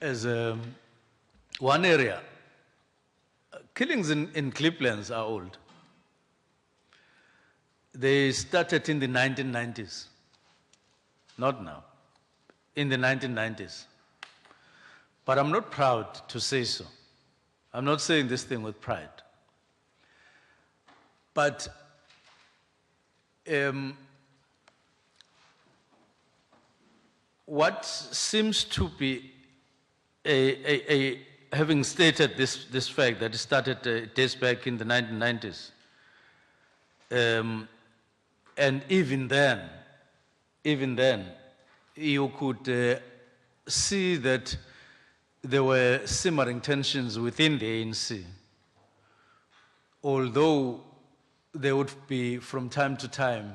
as one area. Killings in Glebelands are old. They started in the 1990s, not now, in the 1990s. But I'm not proud to say so. I'm not saying this thing with pride. But what seems to be having stated this fact that it started days back in the 1990s, and even then, you could see that there were simmering tensions within the ANC, although there would be, from time to time,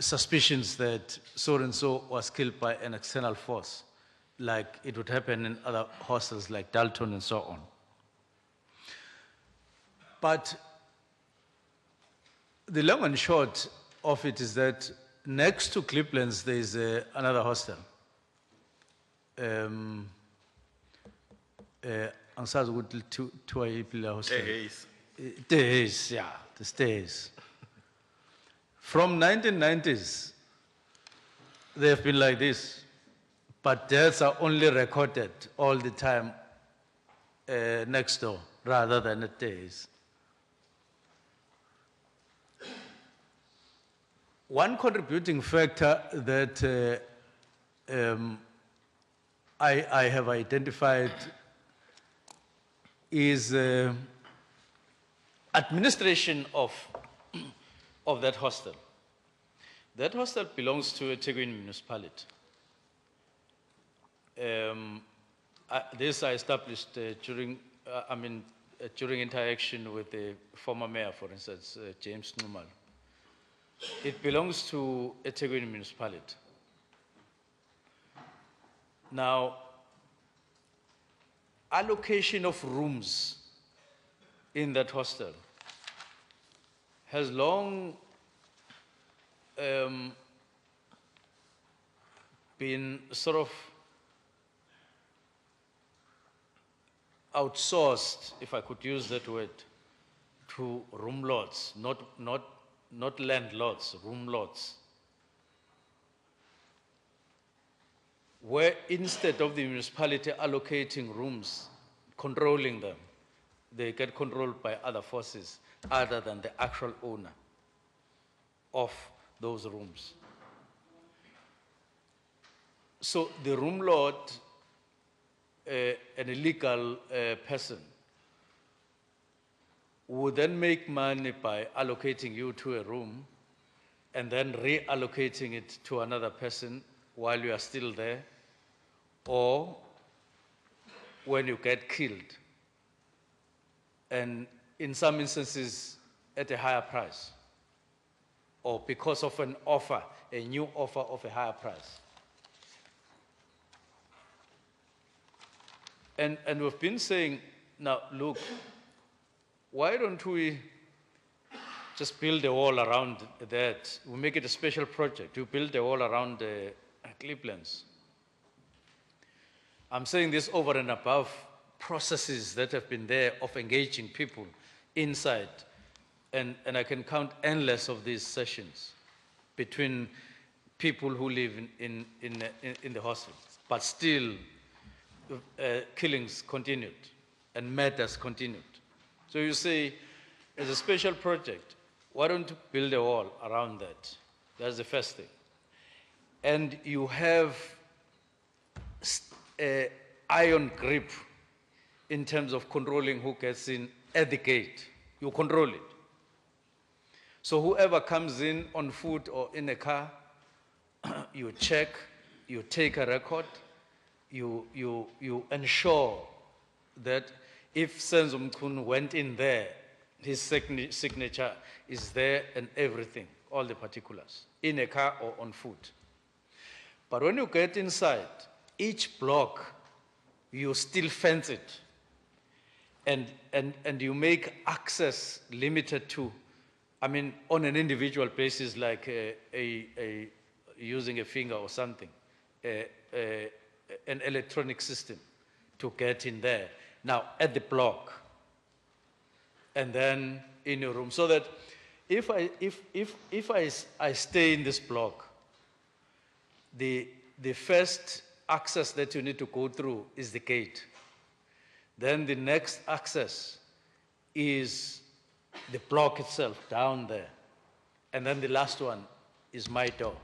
suspicions that so-and-so was killed by an external force, like it would happen in other hostels like Dalton and so on. But the long and short of it is that next to Glebelands, there is another hostel. Angisazi ukuthi kuthiwa yiphi le hostel. Days, yeah, the stays. From 1990s, they have been like this, but deaths are only recorded all the time next door rather than at days. One contributing factor that I have identified is administration of that hostel. That hostel belongs to a eThekwini municipality. This I established during interaction with the former mayor, for instance, James Mchunu. It belongs to a eThekwini municipality. Now, allocation of rooms in that hostel has long been sort of outsourced, if I could use that word, to room lords, not landlords, room lords. Where instead of the municipality allocating rooms, controlling them, they get controlled by other forces other than the actual owner of those rooms. So the room lord, an illegal person, would then make money by allocating you to a room and then reallocating it to another person while you are still there, or when you get killed, and in some instances at a higher price, or because of an offer, a new offer of a higher price. And we've been saying, now look, why don't we just build a wall around that? We make it a special project. We build a wall around the Glebelands. I'm saying this over and above processes that have been there of engaging people inside. And I can count endless of these sessions between people who live in the hostel. But still, killings continued and murders continued. So you say, as a special project, why don't you build a wall around that? That's the first thing. And you have an iron grip in terms of controlling who gets in at the gate. You control it. So whoever comes in on foot or in a car, you check, you take a record, you ensure that if Senzo Mchunu went in there, his signature is there and everything, all the particulars, in a car or on foot. But when you get inside, each block, you still fence it. And you make access limited to, I mean, on an individual basis, like using a finger or something, an electronic system to get in there. Now, at the block, and then in your room, so that if I stay in this block, the first access that you need to go through is the gate. Then the next access is the block itself down there. And then the last one is my door.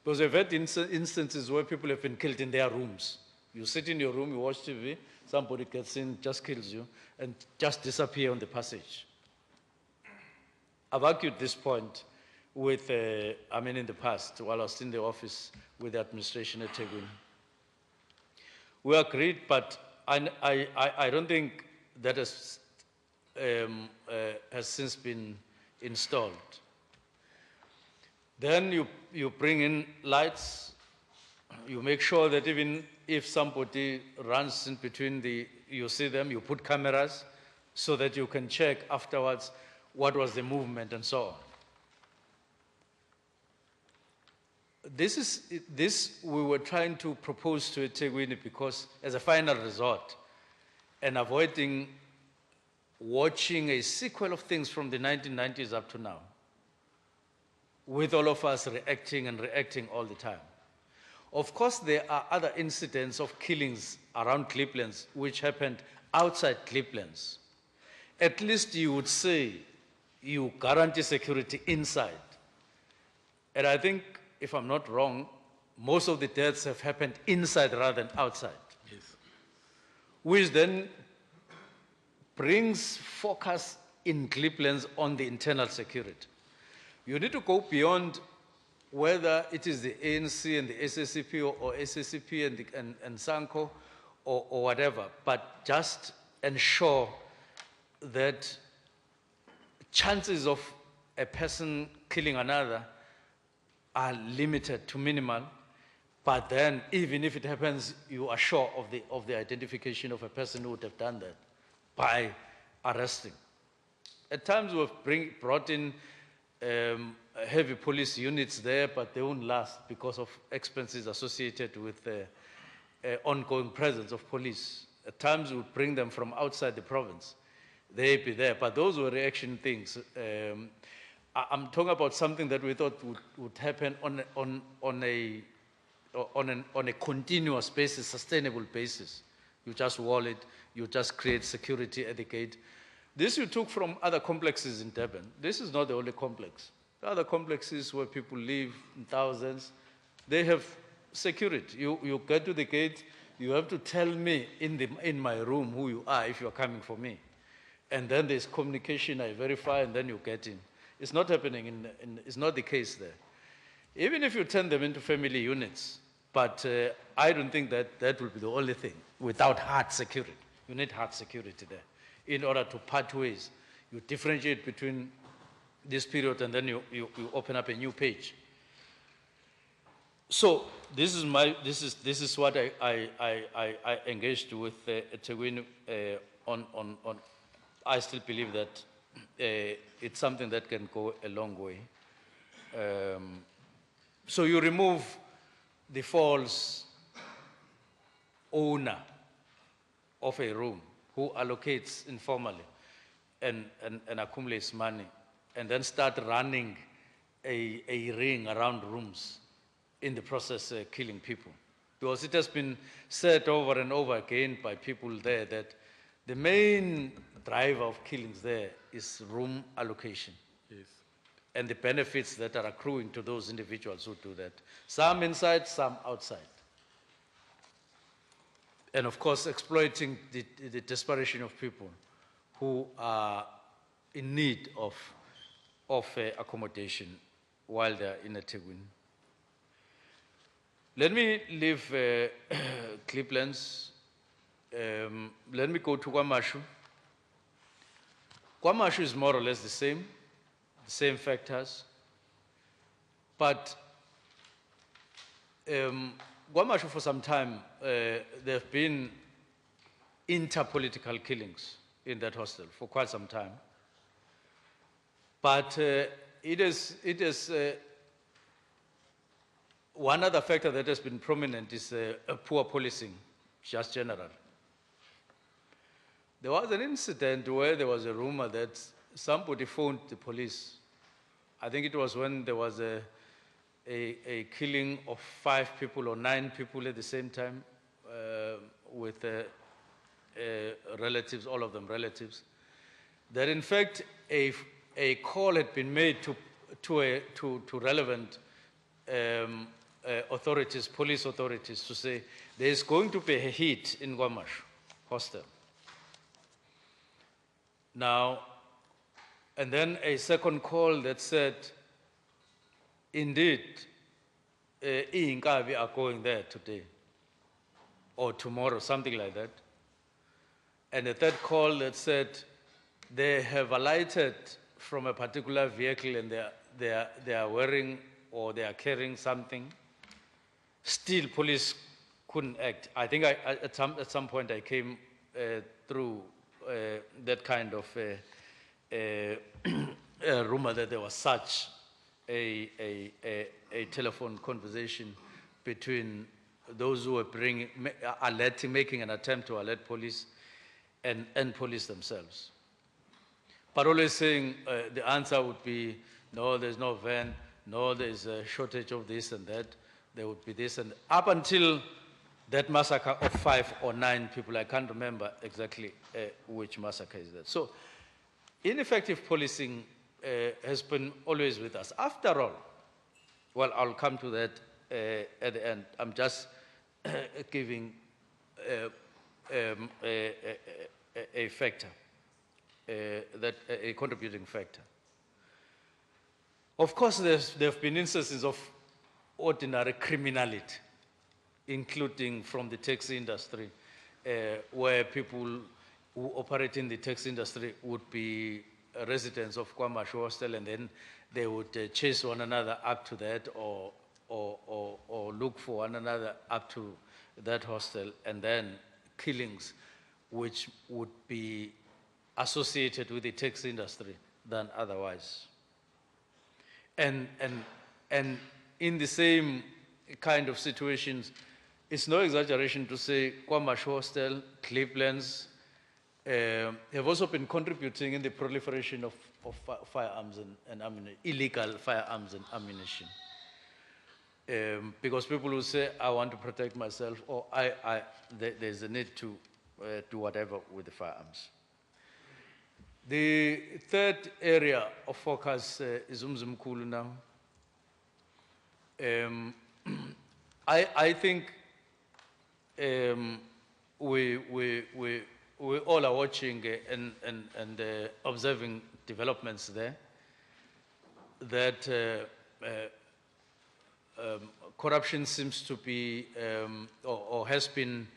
Because we've had instances where people have been killed in their rooms. You sit in your room, you watch TV, somebody gets in, just kills you, and just disappear on the passage. I've argued this point with, in the past, while I was in the office with the administration at Tegwin. We agreed, but I don't think that has since been installed. Then you bring in lights, you make sure that even if somebody runs in between you see them, you put cameras so that you can check afterwards what was the movement and so on. This we were trying to propose to eThekwini because as a final resort and avoiding watching a sequel of things from the 1990s up to now, with all of us reacting all the time. Of course, there are other incidents of killings around Glebelands which happened outside Glebelands. At least you would say you guarantee security inside. And I think, if I'm not wrong, most of the deaths have happened inside rather than outside. Yes. Which then brings focus in Glebelands on the internal security. You need to go beyond whether it is the ANC and the SSCP or SSCP and SANCO or whatever, but just ensure that chances of a person killing another are limited to minimal, but then even if it happens, you are sure of the identification of a person who would have done that by arresting. At times we've brought in heavy police units there, but they won't last because of expenses associated with the ongoing presence of police. At times we would bring them from outside the province. They'd be there, but those were reaction things. I'm talking about something that we thought would happen on a continuous basis, sustainable basis. You just wall it, you just create security at the gate. This you took from other complexes in Durban. This is not the only complex. The other complexes where people live in thousands, they have security. You get to the gate, you have to tell me in my room who you are if you are coming for me. And then there's communication, I verify, and then you get in. It's not happening, it's not the case there. Even if you turn them into family units, but I don't think that will be the only thing without hard security. You need hard security there. In order to part ways, you differentiate between this period and then you open up a new page. So this is what I engaged with eThekwini on. I still believe that it's something that can go a long way. So you remove the false owner of a room who allocates informally and accumulates money and then start running a ring around rooms, in the process killing people. Because it has been said over and over again by people there that the main driver of killings there is room allocation. Yes. And the benefits that are accruing to those individuals who do that. Some inside, some outside. And of course, exploiting the desperation of people who are in need of accommodation while they're in eThekwini. Let me leave Glebelands. Let me go to KwaMashu. KwaMashu is more or less the same factors. But KwaMashu for some time, there have been interpolitical killings in that hostel for quite some time. But it is One other factor that has been prominent is poor policing, just general. There was an incident where there was a rumor that somebody phoned the police. I think it was when there was a killing of 5 people or 9 people at the same time with relatives, all of them relatives. That in fact a call had been made to relevant authorities, police authorities, to say there is going to be a hit in Gwamash hostel. Now, and then a second call that said, indeed, Inkabi are going there today or tomorrow, something like that. And a third call that said they have alighted from a particular vehicle and they are wearing or they are carrying something. Still, police couldn't act. I think at some point I came through that kind of rumor that there was such a telephone conversation between those who were making an attempt to alert police and police themselves. But always saying the answer would be, no, there's no van, no, there's a shortage of this and that, there would be this and up until that massacre of 5 or 9 people. I can't remember exactly which massacre is that. So ineffective policing has been always with us. After all, well, I'll come to that at the end. I'm just giving a factor, a contributing factor. Of course, there have been instances of ordinary criminality, including from the taxi industry, where people who operate in the taxi industry would be residents of Kwamash hostel, and then they would chase one another up to that or look for one another up to that hostel, and then killings which would be associated with the taxi industry than otherwise. And in the same kind of situations, it's no exaggeration to say Kwamash hostel, Glebelands, have also been contributing in the proliferation of firearms and ammunition, illegal firearms and ammunition. Because people will say, I want to protect myself, or there's a need to do whatever with the firearms. The third area of focus is Mchunu now. I think we all are watching and observing developments there, that corruption seems to be or has been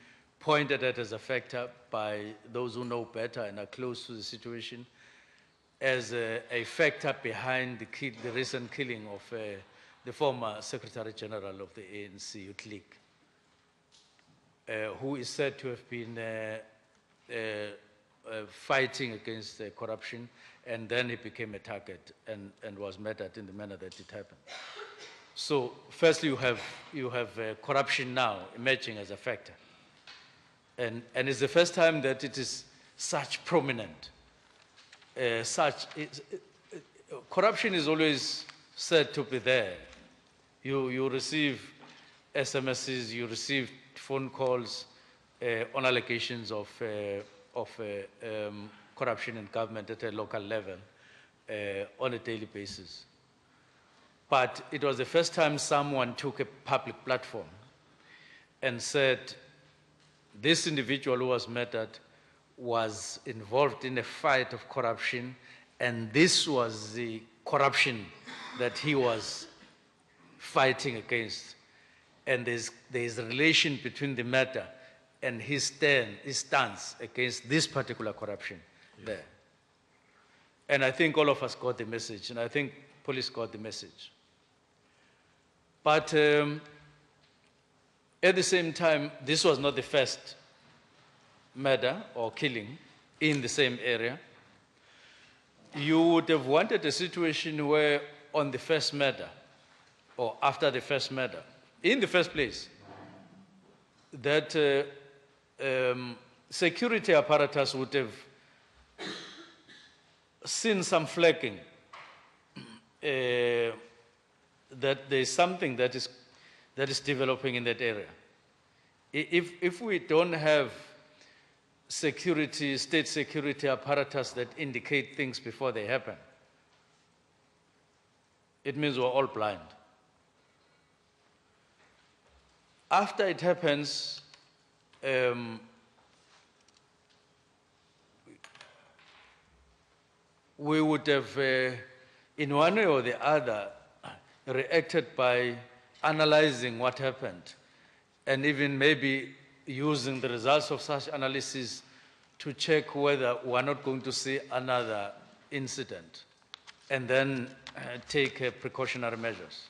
pointed at as a factor by those who know better and are close to the situation as a factor behind the recent killing of the former Secretary General of the ANC Youth League, who is said to have been fighting against corruption, and then he became a target and was murdered in the manner that it happened. So firstly, you have corruption now emerging as a factor. And it's the first time that it is such prominent. Corruption is always said to be there. You receive SMSs, you receive phone calls on allegations of corruption in government at a local level on a daily basis. But it was the first time someone took a public platform and said, this individual who was murdered was involved in a fight of corruption, and this was the corruption that he was fighting against. And there's a relation between the matter and his stance against this particular corruption there. And I think all of us got the message, and I think police got the message. But at the same time, this was not the first murder or killing in the same area. You would have wanted a situation where on the first murder, or after the first murder, in the first place, that security apparatus would have seen some flagging, that there's something that is developing in that area. If we don't have state security apparatus that indicate things before they happen, it means we're all blind. After it happens, we would have, in one way or the other, reacted by analyzing what happened, and even maybe using the results of such analysis to check whether we're not going to see another incident, and then take precautionary measures.